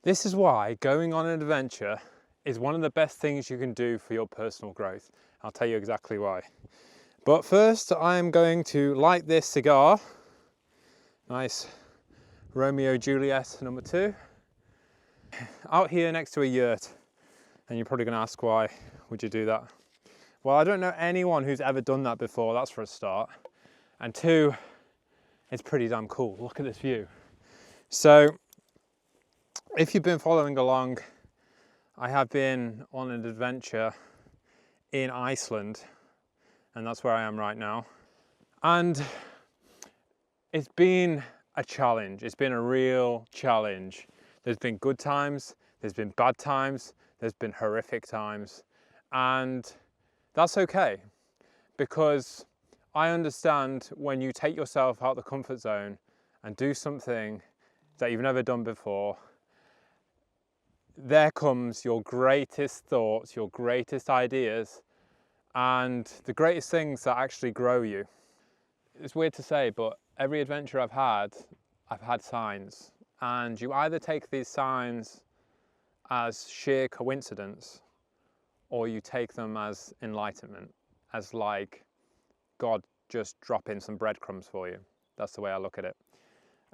This is why going on an adventure is one of the best things you can do for your personal growth. I'll tell you exactly why. But first, I'm going to light this cigar. Nice Romeo Juliet #2. Out here next to a yurt. And you're probably going to ask, why would you do that? Well, I don't know anyone who's ever done that before, that's for a start. And two, it's pretty damn cool. Look at this view. So, if you've been following along, I have been on an adventure in Iceland, and that's where I am right now. And it's been a challenge. It's been a real challenge. There's been good times, there's been bad times, there's been horrific times, and that's okay, because I understand when you take yourself out of the comfort zone and do something that you've never done before, there comes your greatest thoughts, your greatest ideas, and the greatest things that actually grow you. It's weird to say, but every adventure I've had signs, and you either take these signs as sheer coincidence, or you take them as enlightenment, as like God just dropping some breadcrumbs for you. That's the way I look at it.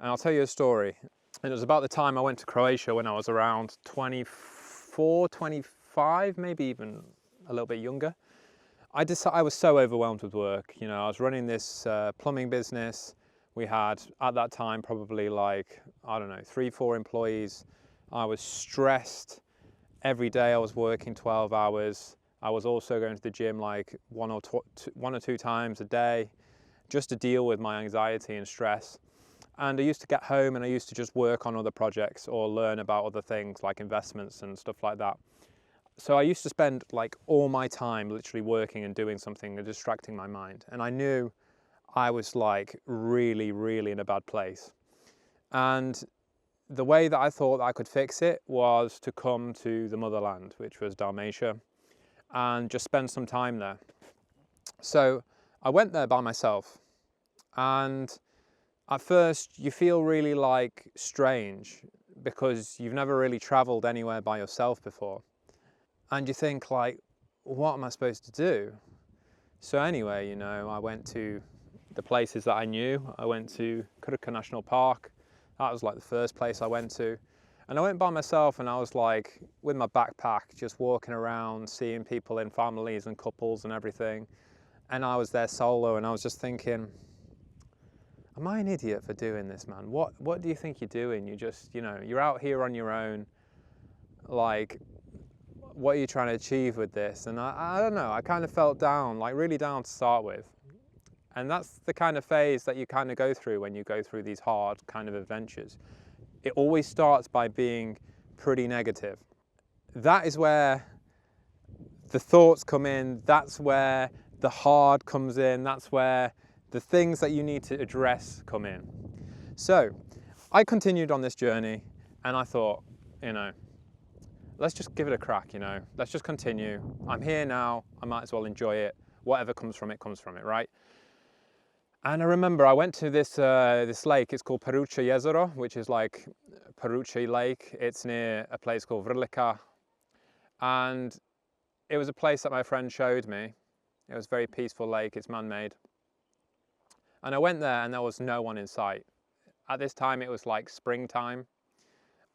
And I'll tell you a story. And it was about the time I went to Croatia when I was around 24, 25, maybe even a little bit younger. I was so overwhelmed with work. You know, I was running this plumbing business. We had, at that time, probably like, I don't know, 3-4 employees. I was stressed. Every day I was working 12 hours. I was also going to the gym like one or two times a day just to deal with my anxiety and stress. And I used to get home and I used to just work on other projects or learn about other things like investments and stuff like that. So I used to spend like all my time literally working and doing something and distracting my mind. And I knew I was like really, really in a bad place. And the way that I thought that I could fix it was to come to the motherland, which was Dalmatia, and just spend some time there. So I went there by myself, and at first you feel really like strange because you've never really traveled anywhere by yourself before. And you think like, what am I supposed to do? So anyway, you know, I went to the places that I knew. I went to Croatia National Park. That was like the first place I went to. And I went by myself and I was like with my backpack, just walking around, seeing people in families and couples and everything. And I was there solo and I was just thinking, am I an idiot for doing this, man? What do you think you're doing? You just, you know, you're out here on your own. Like, what are you trying to achieve with this? And I don't know, I kind of felt down, like really down to start with. And that's the kind of phase that you kind of go through when you go through these hard kind of adventures. It always starts by being pretty negative. That is where the thoughts come in, that's where the hard comes in, that's where the things that you need to address come in. So I continued on this journey and I thought, you know, let's just give it a crack, you know, let's just continue. I'm here now, I might as well enjoy it. Whatever comes from it, right? And I remember I went to this lake. It's called Perucha Jezero, which is like Perucha Lake. It's near a place called Vrlica. And it was a place that my friend showed me. It was a very peaceful lake. It's man-made. And I went there and there was no one in sight. At this time, it was like springtime.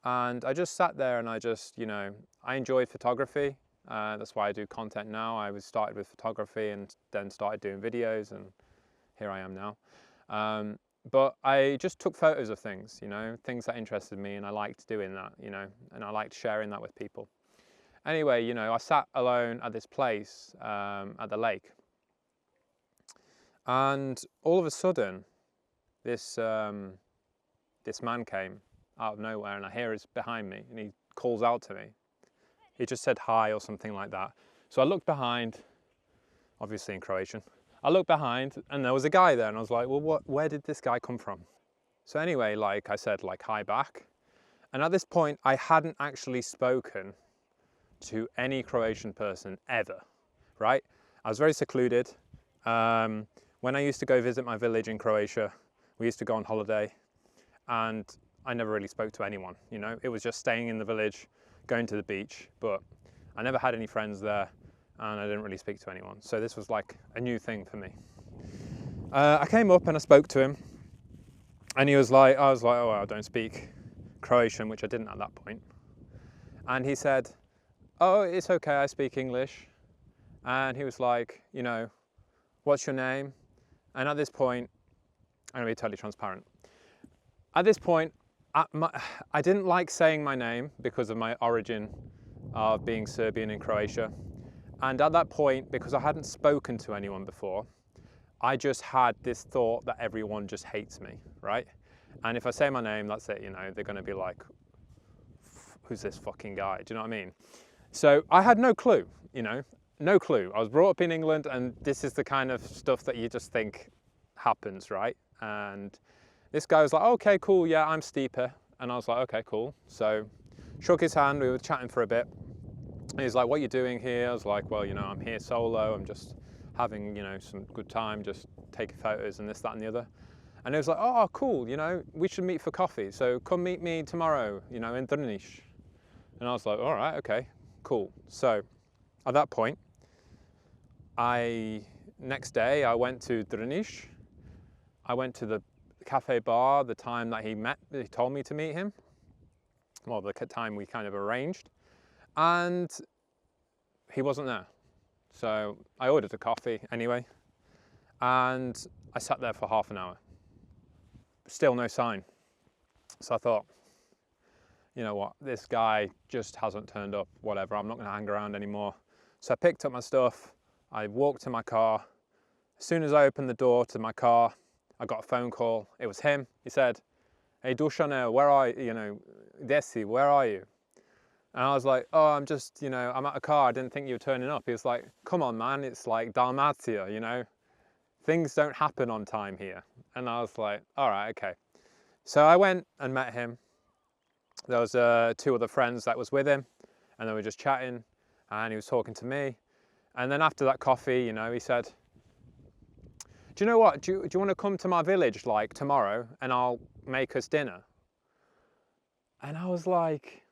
And I just sat there and I just, you know, I enjoyed photography. That's why I do content now. I started with photography and then started doing videos, and here I am now. But I just took photos of things, you know, things that interested me, and I liked doing that, you know, and I liked sharing that with people. Anyway, you know, I sat alone at this place at the lake, and all of a sudden, this man came out of nowhere, and I hear he's behind me, and he calls out to me. He just said hi or something like that. So I looked behind, obviously in Croatian. I looked behind and there was a guy there and I was like, well, where did this guy come from? So anyway, like I said, like hi back. And at this point, I hadn't actually spoken to any Croatian person ever, right? I was very secluded. When I used to go visit my village in Croatia, we used to go on holiday and I never really spoke to anyone, you know. It was just staying in the village, going to the beach, but I never had any friends there and I didn't really speak to anyone. So this was like a new thing for me. I came up and I spoke to him and I was like, oh, well, I don't speak Croatian, which I didn't at that point. And he said, oh, it's okay, I speak English. And he was like, you know, what's your name? And at this point, I'm gonna be totally transparent. At this point, I didn't like saying my name because of my origin of being Serbian in Croatia. And at that point, because I hadn't spoken to anyone before, I just had this thought that everyone just hates me, right? And if I say my name, that's it, you know, they're gonna be like, who's this fucking guy? Do you know what I mean? So I had no clue, you know, no clue. I was brought up in England and this is the kind of stuff that you just think happens, right? And this guy was like, okay, cool, yeah, I'm Stipe. And I was like, okay, cool. So shook his hand, we were chatting for a bit. And he's like, what are you doing here? I was like, well, you know, I'm here solo. I'm just having, you know, some good time, just taking photos and this, that, and the other. And he was like, oh, cool, you know, we should meet for coffee. So come meet me tomorrow, you know, in Drniš. And I was like, all right, okay, cool. So at that point, next day I went to Drniš. I went to the cafe bar the time that he told me to meet him. Well, the time we kind of arranged. And he wasn't there. So I ordered a coffee anyway. And I sat there for half an hour. Still no sign. So I thought, you know what, this guy just hasn't turned up, whatever, I'm not gonna hang around anymore. So I picked up my stuff, I walked to my car. As soon as I opened the door to my car, I got a phone call. It was him. He said, hey, Dušane, where are you? You know, Desi, where are you? And I was like, oh, I'm just, you know, I'm at a car. I didn't think you were turning up. He was like, come on, man. It's like Dalmatia, you know, things don't happen on time here. And I was like, all right, okay. So I went and met him. There was 2 other friends that was with him and they were just chatting and he was talking to me. And then after that coffee, you know, he said, do you know what? Do you want to come to my village like tomorrow and I'll make us dinner? And I was like,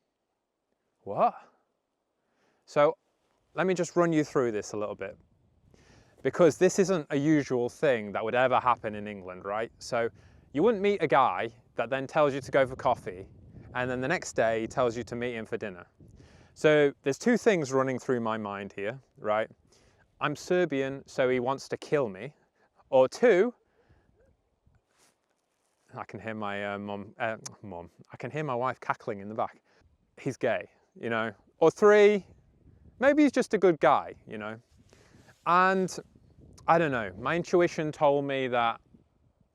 what? So let me just run you through this a little bit because this isn't a usual thing that would ever happen in England, right? So you wouldn't meet a guy that then tells you to go for coffee and then the next day he tells you to meet him for dinner. So there's 2 things running through my mind here, right? I'm Serbian, so he wants to kill me. Or 2, I can hear my I can hear my wife cackling in the back. He's gay, you know. Or 3, maybe he's just a good guy, you know. And I don't know, my intuition told me that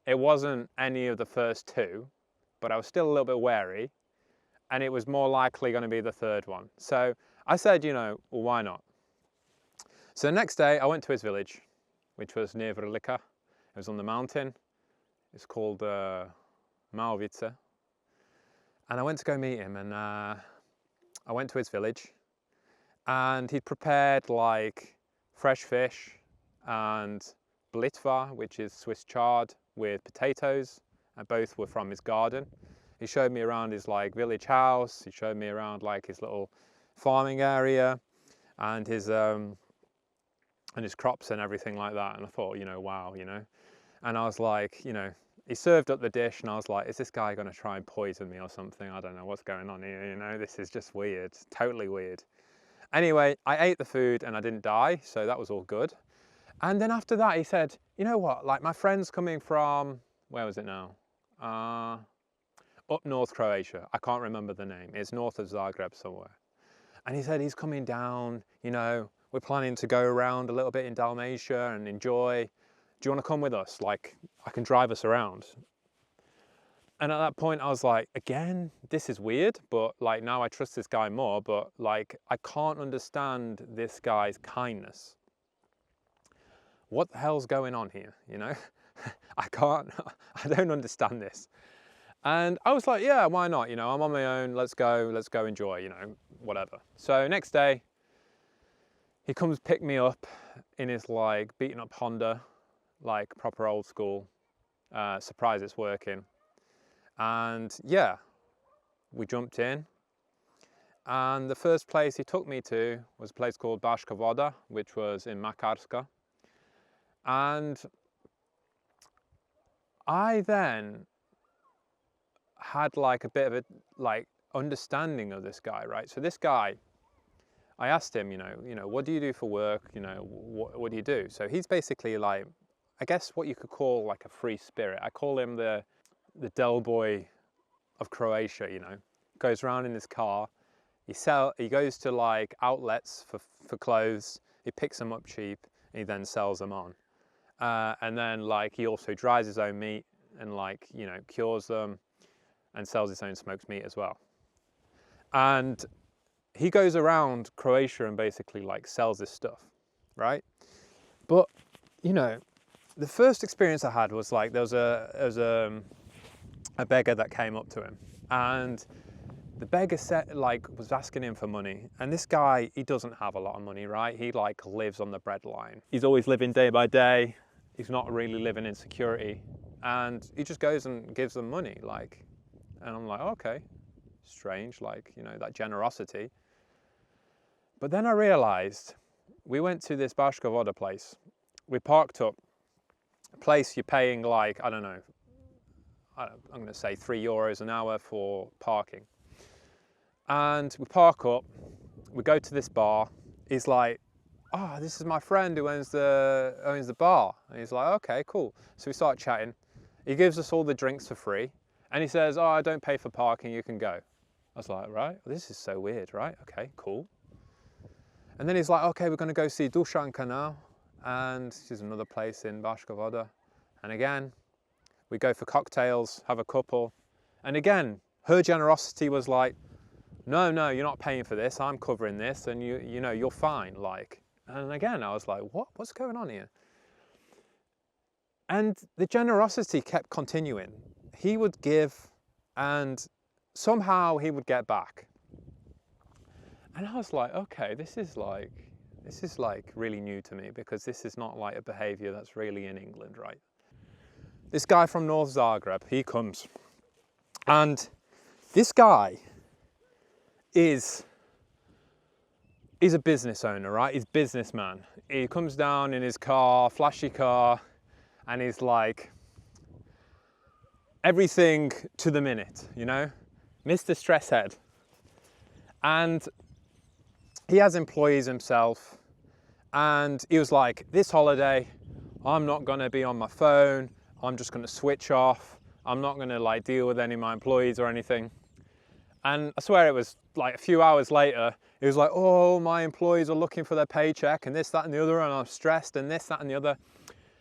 it wasn't any of the first 2, but I was still a little bit wary. And it was more likely going to be the 3rd one. So I said, you know, well, why not? So the next day I went to his village, which was near Vrlika. It was on the mountain. It's called Malvice. And I went to go meet him and I went to his village and he'd prepared like fresh fish and blitva, which is Swiss chard with potatoes, and both were from his garden. He showed me around his like village house. He showed me around like his little farming area and his crops and everything like that. And I thought, you know, wow, you know. And I was like, you know, he served up the dish and I was like, is this guy going to try and poison me or something? I don't know what's going on here, you know, this is just weird, totally weird. Anyway, I ate the food and I didn't die, so that was all good. And then after that, he said, you know what, like my friend's coming from, where was it now? Up north Croatia. I can't remember the name. It's north of Zagreb somewhere. And he said he's coming down, you know, we're planning to go around a little bit in Dalmatia and enjoy. Do you want to come with us? Like, I can drive us around. And at that point I was like, again, this is weird, but like now I trust this guy more, but like I can't understand this guy's kindness. What the hell's going on here, you know? I don't understand this. And I was like, yeah, why not? You know, I'm on my own, let's go enjoy, you know, whatever. So next day, he comes pick me up in his like beaten up Honda, like proper old school, surprise it's working. And yeah, we jumped in. And the first place he took me to was a place called Baška Voda, which was in Makarska. And I then had like a bit of a understanding of this guy, right? So this guy, I asked him, you know, what do you do for work? You know, what do you do? So he's basically like, I guess what you could call like a free spirit. I call him the Del Boy of Croatia, you know. Goes around in his car. He goes to like outlets for clothes. He picks them up cheap and he then sells them on. And then like he also dries his own meat and like, you know, cures them and sells his own smoked meat as well. And he goes around Croatia and basically like sells this stuff, right? But, you know, the first experience I had was like, there was a beggar that came up to him, and the beggar was asking him for money. And this guy, he doesn't have a lot of money, right? He like lives on the breadline. He's always living day by day. He's not really living in security. And he just goes and gives them money, like, and I'm like, okay, strange, like, you know, that generosity. But then I realized, we went to this Baška Voda place. We parked up, a place you're paying like, I don't know, I'm going to say €3 an hour for parking. And we park up, we go to this bar. He's like, oh, this is my friend who owns the bar. And he's like, okay, cool. So we start chatting. He gives us all the drinks for free. And he says, oh, I don't pay for parking, you can go. I was like, right, well, this is so weird, right? Okay, cool. And then he's like, okay, we're going to go see Dušan Canal. And this is another place in Baška Voda. And again, we go for cocktails, have a couple. And again, her generosity was like, no, you're not paying for this. I'm covering this, and you know, you're fine. Like, and again, I was like, what's going on here? And the generosity kept continuing. He would give, and somehow he would get back. And I was like, okay, this is like really new to me, because this is not like a behavior that's really in England, right? This guy from North Zagreb, he comes, and this guy is a business owner, right? He's a businessman. He comes down in his car, flashy car, and he's like, everything to the minute, you know? Mr. Stresshead. And he has employees himself, and he was like, this holiday, I'm not gonna be on my phone, I'm just gonna switch off, I'm not gonna like deal with any of my employees or anything. And I swear it was like a few hours later, he was like, oh, my employees are looking for their paycheck and this, that and the other, and I'm stressed and this, that and the other.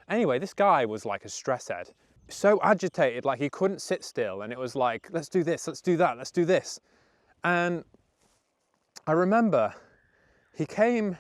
Anyway, this guy was like a stress head, so agitated, like he couldn't sit still, and it was like, let's do this, let's do that, let's do this. And I remember he came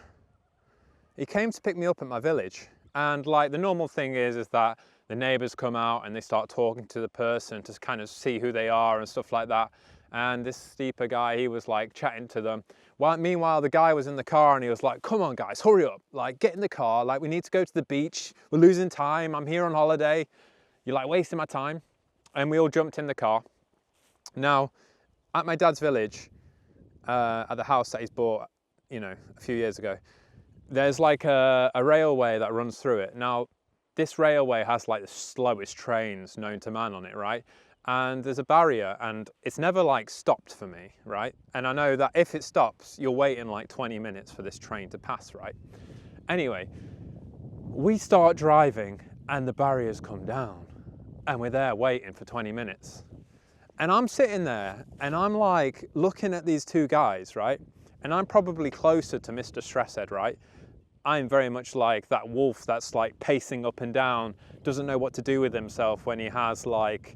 to pick me up at my village, and like the normal thing is that the neighbors come out and they start talking to the person to kind of see who they are and stuff like that. And this steeper guy, he was like chatting to them. Meanwhile, the guy was in the car and he was like, come on guys, hurry up, like get in the car, like we need to go to the beach, we're losing time, I'm here on holiday, you're like wasting my time. And we all jumped in the car. Now, at my dad's village, at the house that he's bought, you know, a few years ago, there's like a railway that runs through it. Now, this railway has like the slowest trains known to man on it, right? And there's a barrier, and it's never like stopped for me, right? And I know that if it stops, you're waiting like 20 minutes for this train to pass, right? Anyway, we start driving and the barriers come down and we're there waiting for 20 minutes. And I'm sitting there and I'm like looking at these two guys, right? And I'm probably closer to Mr. Stresshead, right? I'm very much like that wolf that's like pacing up and down, doesn't know what to do with himself when he has like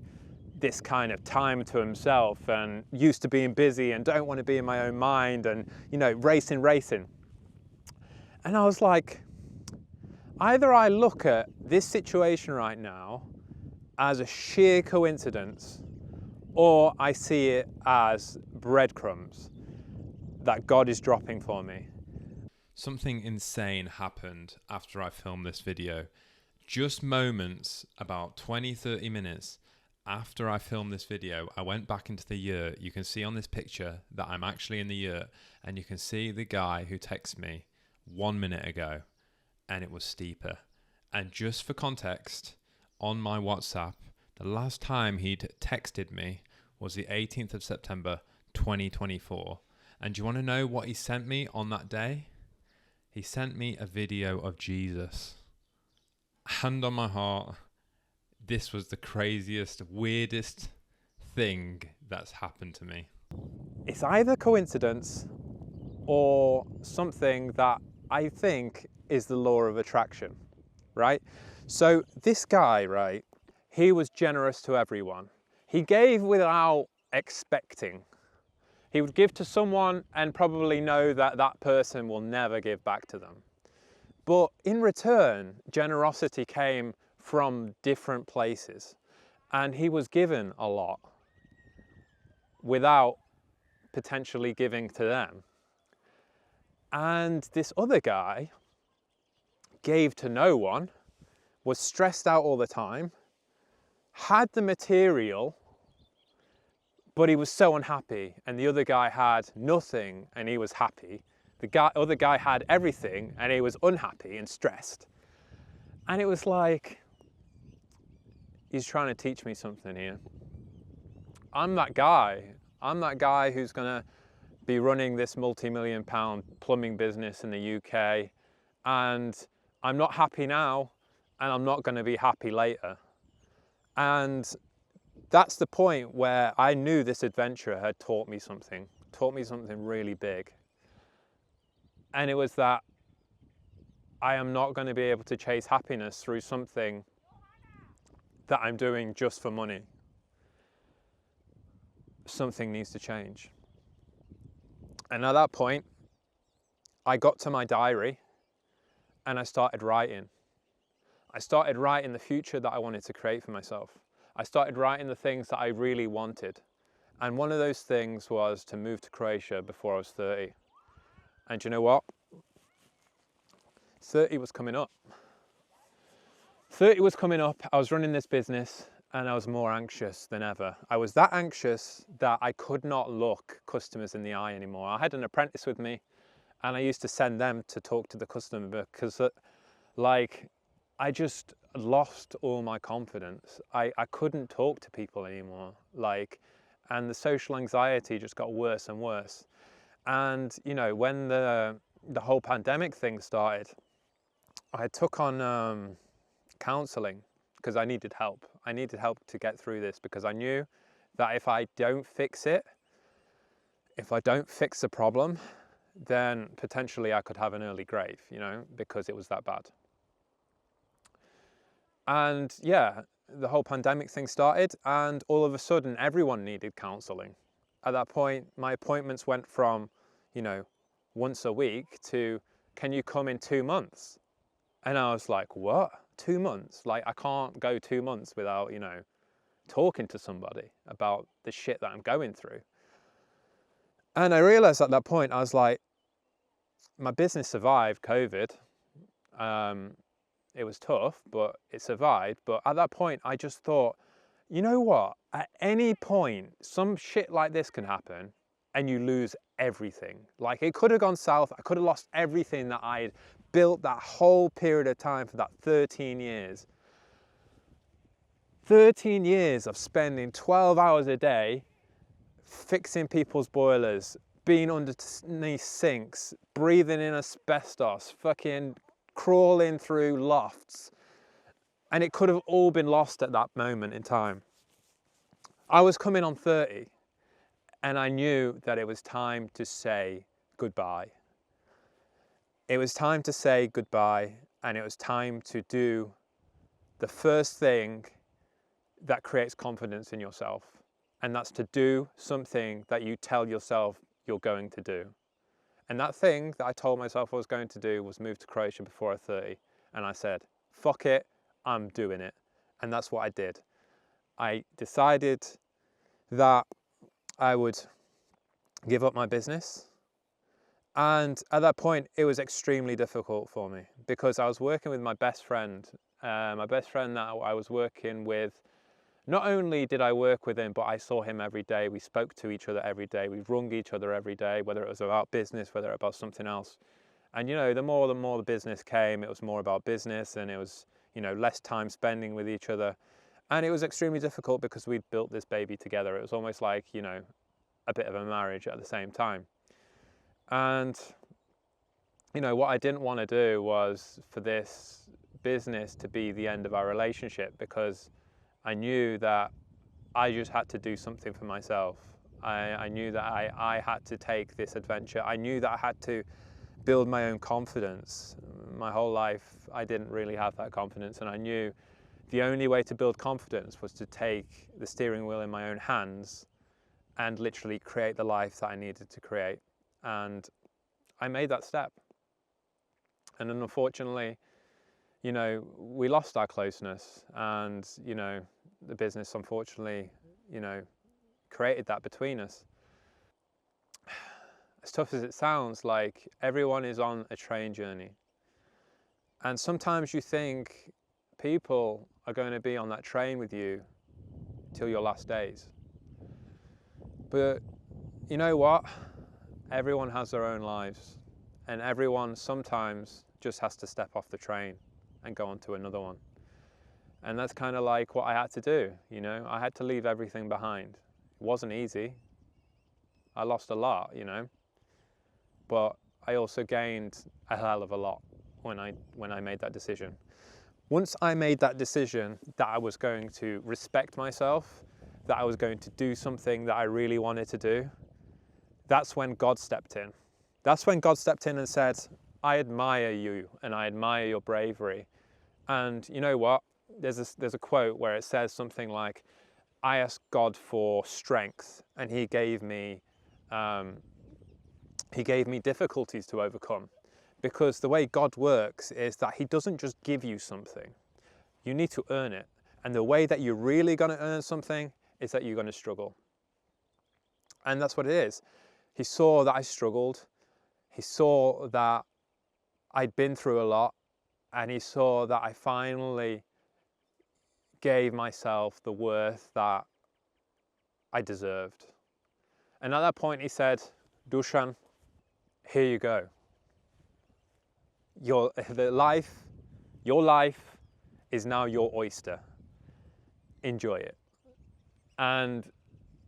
this kind of time to himself, and used to being busy and don't want to be in my own mind, and, you know, racing. And I was like, either I look at this situation right now as a sheer coincidence, or I see it as breadcrumbs that God is dropping for me. Something insane happened after I filmed this video. Just moments, about 20-30 minutes after I filmed this video, I went back into the yurt. You can see on this picture that I'm actually in the yurt, and you can see the guy who texted me 1 minute ago, and it was steeper. And just for context, on my WhatsApp, the last time he'd texted me was the 18th of September, 2024. And do you want to know what he sent me on that day? He sent me a video of Jesus. Hand on my heart, this was the craziest, weirdest thing that's happened to me. It's either coincidence or something that I think is the law of attraction, right? So this guy, right, he was generous to everyone. He gave without expecting. He would give to someone and probably know that that person will never give back to them. But in return, generosity came from different places, and he was given a lot without potentially giving to them. And this other guy gave to no one, was stressed out all the time, had the material, but he was so unhappy. And the other guy had nothing and he was happy. The other guy had everything and he was unhappy and stressed. And it was like, he's trying to teach me something here. I'm that guy. I'm that guy who's gonna be running this multi-million-pound plumbing business in the UK, and I'm not happy now, and I'm not gonna be happy later. And that's the point where I knew this adventure had taught me something really big. And it was that I am not going to be able to chase happiness through something that I'm doing just for money. Something needs to change. And at that point, I got to my diary and I started writing. I started writing the future that I wanted to create for myself. I started writing the things that I really wanted. And one of those things was to move to Croatia before I was 30. And you know what? 30 was coming up. 30 was coming up. I was running this business and I was more anxious than ever. I was that anxious that I could not look customers in the eye anymore. I had an apprentice with me and I used to send them to talk to the customer because I just lost all my confidence. I couldn't talk to people anymore. And the social anxiety just got worse and worse. And you know, when the whole pandemic thing started, I took on counseling because I needed help. I needed help to get through this because I knew that if I don't fix it, if I don't fix the problem, then potentially I could have an early grave, you know, because it was that bad. And yeah, the whole pandemic thing started and all of a sudden everyone needed counseling. At that point, my appointments went from, you know, once a week to, can you come in 2 months? And I was like, what? 2 months? Like, I can't go 2 months without, you know, talking to somebody about the shit that I'm going through. And I realized at that point, I was like, my business survived COVID. It was tough, but it survived. But at that point, I just thought, you know what? At any point, some shit like this can happen and you lose everything. Like, it could have gone south. I could have lost everything that I had built that whole period of time for that 13 years. 13 years of spending 12 hours a day fixing people's boilers, being underneath sinks, breathing in asbestos, fucking crawling through lofts. And it could have all been lost at that moment in time. I was coming on 30 and I knew that it was time to say goodbye. It was time to say goodbye, and it was time to do the first thing that creates confidence in yourself. And that's to do something that you tell yourself you're going to do. And that thing that I told myself I was going to do was move to Croatia before I was 30. And I said, fuck it, I'm doing it. And that's what I did. I decided that I would give up my business. And at that point, it was extremely difficult for me because I was working with my best friend that I was working with Not only did I work with him, but I saw him every day. We spoke to each other every day. We rung each other every day, whether it was about business, whether it was about something else. And the more the business came, it was more about business, and it was, less time spending with each other. And it was extremely difficult because we'd built this baby together. It was almost like, a bit of a marriage at the same time. And, what I didn't want to do was for this business to be the end of our relationship, because I knew that I just had to do something for myself. I knew that I had to take this adventure. I knew that I had to build my own confidence. My whole life, I didn't really have that confidence, and I knew the only way to build confidence was to take the steering wheel in my own hands and literally create the life that I needed to create. And I made that step. And then unfortunately, we lost our closeness, and, the business unfortunately, created that between us. As tough as it sounds, like, everyone is on a train journey. And sometimes you think people are going to be on that train with you till your last days. But you know what? Everyone has their own lives, and everyone sometimes just has to step off the train and go on to another one. And that's kind of like what I had to do. I had to leave everything behind. It wasn't easy. I lost a lot, but I also gained a hell of a lot when I made that decision. Once I made that decision that I was going to respect myself, that I was going to do something that I really wanted to do, that's when God stepped in. That's when God stepped in and said, I admire you and I admire your bravery. And you know what? There's a quote where it says something like, I asked God for strength, and He gave me difficulties to overcome. Because the way God works is that He doesn't just give you something. You need to earn it. And the way that you're really going to earn something is that you're going to struggle. And that's what it is. He saw that I struggled. He saw that I'd been through a lot. And He saw that I finally gave myself the worth that I deserved. And at that point He said, Dusan, here you go. Your life is now your oyster. Enjoy it. And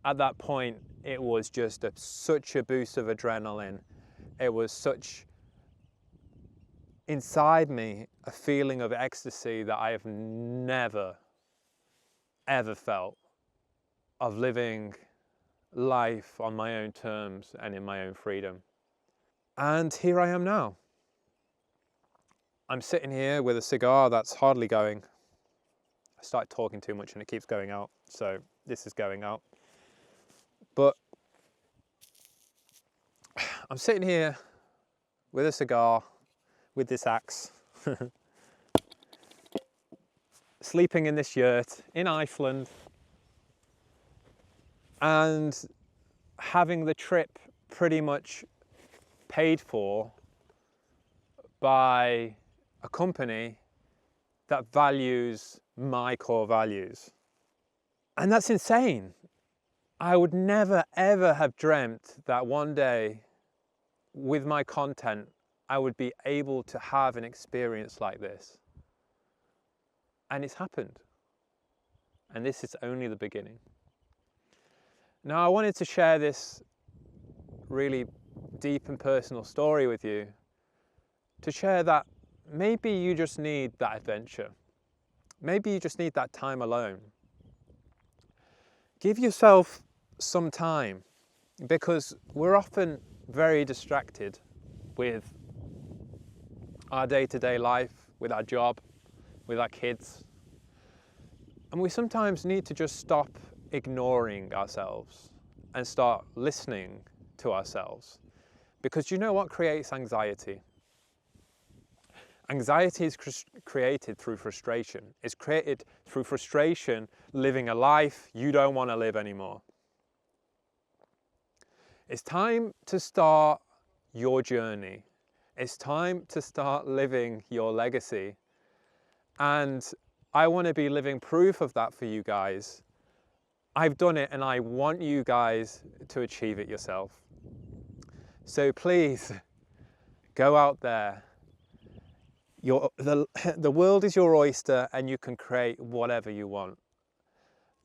at that point, it was just such a boost of adrenaline. It was such, inside me, a feeling of ecstasy that I have never, ever felt, of living life on my own terms and in my own freedom. And here I am now. I'm sitting here with a cigar that's hardly going. I started talking too much and it keeps going out, so this is going out. But I'm sitting here with a cigar, with this axe, sleeping in this yurt in Iceland, and having the trip pretty much paid for by a company that values my core values. And that's insane. I would never ever have dreamt that one day with my content I would be able to have an experience like this. And it's happened. And this is only the beginning. Now I wanted to share this really deep and personal story with you, to share that maybe you just need that adventure. Maybe you just need that time alone. Give yourself some time, because we're often very distracted with our day-to-day life, with our job, with our kids. And we sometimes need to just stop ignoring ourselves and start listening to ourselves. Because you know what creates anxiety? Anxiety is created through frustration. It's created through frustration living a life you don't want to live anymore. It's time to start your journey. It's time to start living your legacy. And I want to be living proof of that for you guys I've done it and I want you guys to achieve it yourself. So please go out there. The world is your oyster and you can create whatever you want.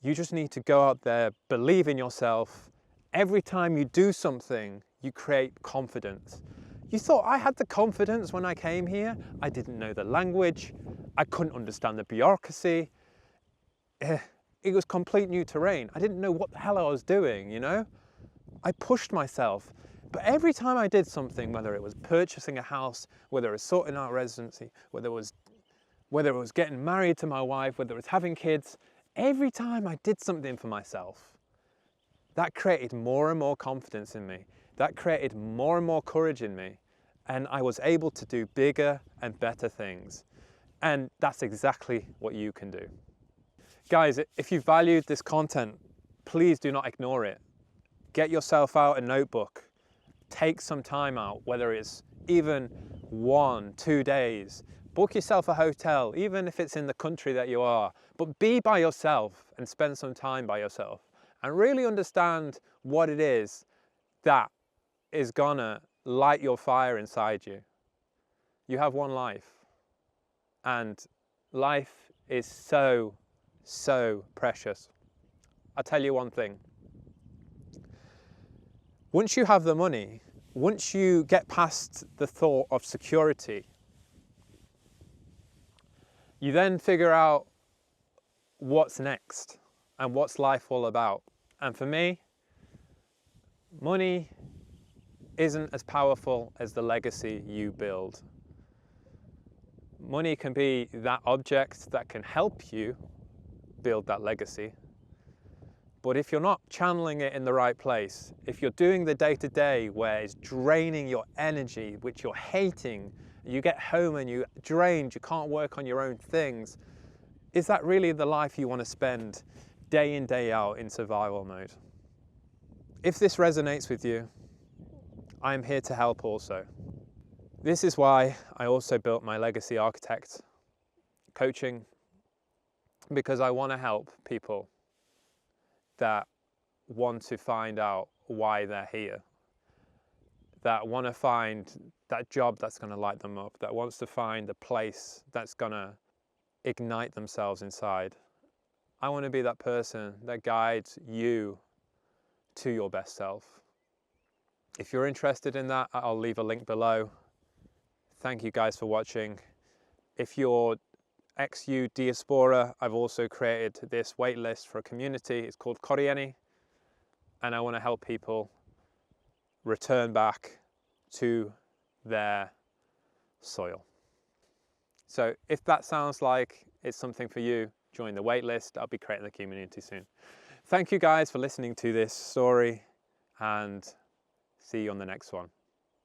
You just need to go out there, believe in yourself. Every time you do something, you create confidence. You thought I had the confidence when I came here. I didn't know the language. I couldn't understand the bureaucracy. It was complete new terrain. I didn't know what the hell I was doing, you know? I pushed myself. But every time I did something, whether it was purchasing a house, whether it was sorting out residency, whether it was getting married to my wife, whether it was having kids, every time I did something for myself, that created more and more confidence in me. That created more and more courage in me. And I was able to do bigger and better things. And that's exactly what you can do. Guys, if you valued this content, please do not ignore it. Get yourself out a notebook. Take some time out, whether it's even 1-2 days. Book yourself a hotel, even if it's in the country that you are. But be by yourself and spend some time by yourself. And really understand what it is that is gonna light your fire inside you. You have one life. And life is so precious. I'll tell you one thing. Once you have the money, once you get past the thought of security, you then figure out what's next and what's life all about. And for me, money isn't as powerful as the legacy you build. Money can be that object that can help you build that legacy. But if you're not channeling it in the right place, if you're doing the day-to-day where it's draining your energy, which you're hating, you get home and you're drained, you can't work on your own things, is that really the life you want to spend day in, day out in survival mode? If this resonates with you, I'm here to help also. This is why I also built my Legacy Architect coaching, because I want to help people that want to find out why they're here, that want to find that job that's going to light them up, that wants to find a place that's going to ignite themselves inside. I want to be that person that guides you to your best self. If you're interested in that, I'll leave a link below. Thank you guys for watching. If you're ex-EU diaspora, I've also created this waitlist for a community. It's called Croatian, and I want to help people return back to their soil. So if that sounds like it's something for you, join the waitlist. I'll be creating the community soon. Thank you guys for listening to this story, and see you on the next one.